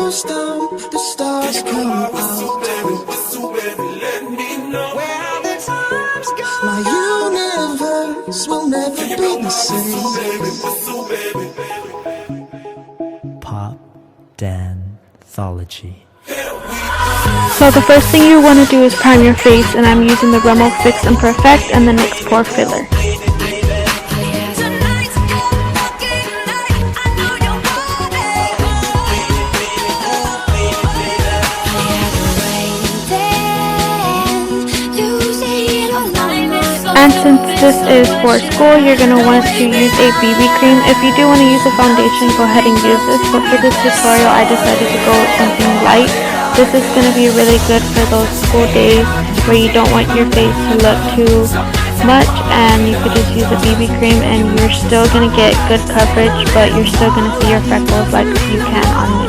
goes down, the stars come out. My universe will never be the same. Pop Danthology. So the first thing you want to do is prime your face, and I'm using the Rimmel Fix and Perfect and the NYX Pore Filler. And since this is for school, you're going to want to use a BB cream. If you do want to use a foundation, go ahead and use this. But for this tutorial, I decided to go with something light. This is going to be really good for those school days where you don't want your face to look too much, and you could just use a BB cream and you're still going to get good coverage, but you're still going to see your freckles like you can on me.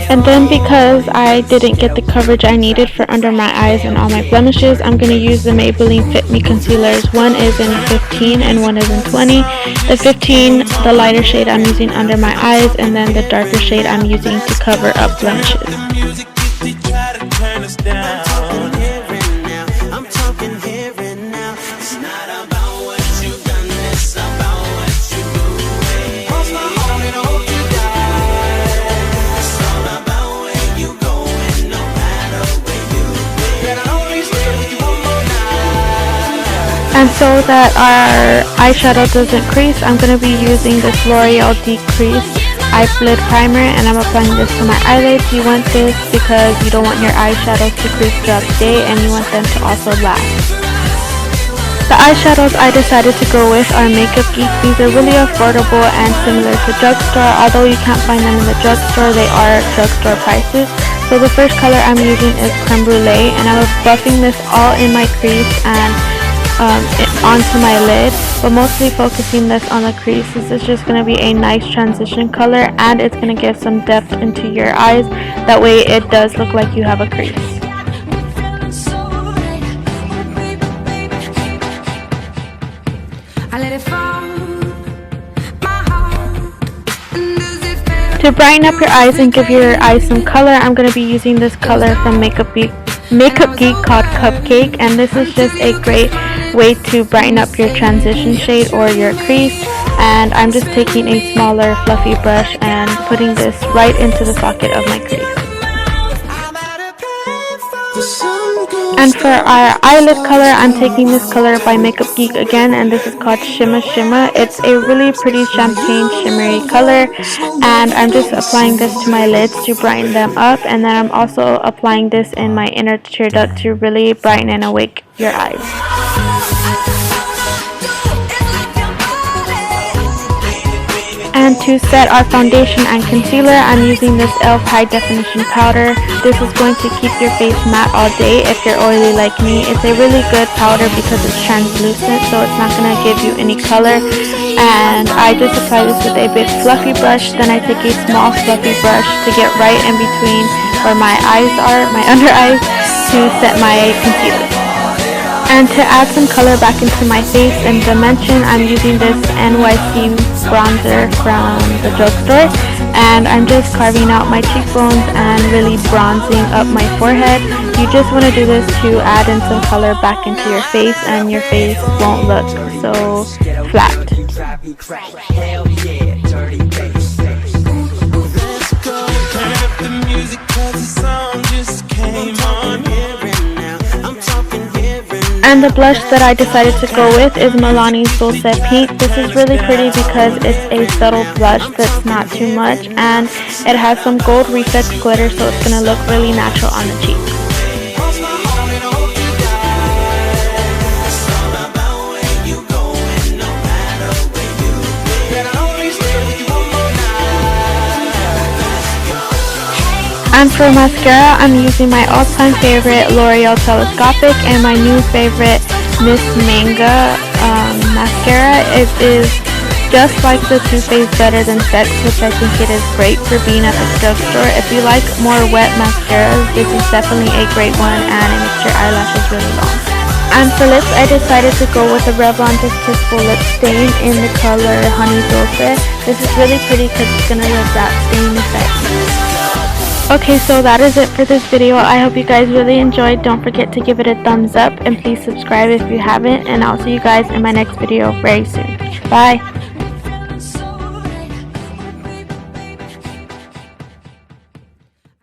And then because I didn't get the coverage I needed for under my eyes and all my blemishes, I'm going to use the Maybelline Fit Me concealers. One is in 15 and one is in 20. The 15, the lighter shade, I'm using under my eyes, and then the darker shade I'm using to cover up blemishes. And so that our eyeshadow doesn't crease, I'm going to be using this L'Oreal Decrease Eye Lid Primer, and I'm applying this to my eyelids. You want this because you don't want your eyeshadows to crease throughout the day, and you want them to also last. The eyeshadows I decided to go with are Makeup Geek. These are really affordable and similar to Drugstore. Although you can't find them in the drugstore, they are drugstore prices. So the first color I'm using is Creme Brulee, and I'm buffing this all in my crease and onto my lid, but mostly focusing this on the crease. This is just going to be a nice transition color, and it's going to give some depth into your eyes. That way it does look like you have a crease. To brighten up your eyes and give your eyes some color, I'm going to be using this color from Makeup Geek called Cupcake, and this is just a great way to brighten up your transition shade or your crease. And I'm just taking a smaller fluffy brush and putting this right into the socket of my crease. And for our eyelid color, I'm taking this color by Makeup Geek again, and this is called Shimma Shimma. It's a really pretty champagne shimmery color, and I'm just applying this to my lids to brighten them up, and then I'm also applying this in my inner tear duct to really brighten and awake your eyes. And to set our foundation and concealer, I'm using this e.l.f. High Definition Powder. This is going to keep your face matte all day if you're oily like me. It's a really good powder because it's translucent, so it's not going to give you any color. And I just apply this with a big fluffy brush. Then I take a small fluffy brush to get right in between where my eyes are, my under eyes, to set my concealer. And to add some color back into my face and dimension, I'm using this NYC bronzer from the drugstore, and I'm just carving out my cheekbones and really bronzing up my forehead. You just want to do this to add in some color back into your face, and your face won't look so flat. And the blush that I decided to go with is Milani's Dulce Pink. This is really pretty because it's a subtle blush that's not too much, and it has some gold reflex glitter, so it's going to look really natural on the cheek. And for mascara, I'm using my all-time favorite L'Oreal Telescopic and my new favorite Miss Manga mascara. It is just like the Too Faced Better Than Sex, which I think it is great for being at the drugstore. If you like more wet mascaras, this is definitely a great one, and it makes your eyelashes really long. And for lips, I decided to go with the Revlon Just Kissable Lip Stain in the color Honey Dulce. This is really pretty because it's going to give that stain effect. Okay, so that is it for this video. I hope you guys really enjoyed. Don't forget to give it a thumbs up and please subscribe if you haven't. And I'll see you guys in my next video very soon. Bye!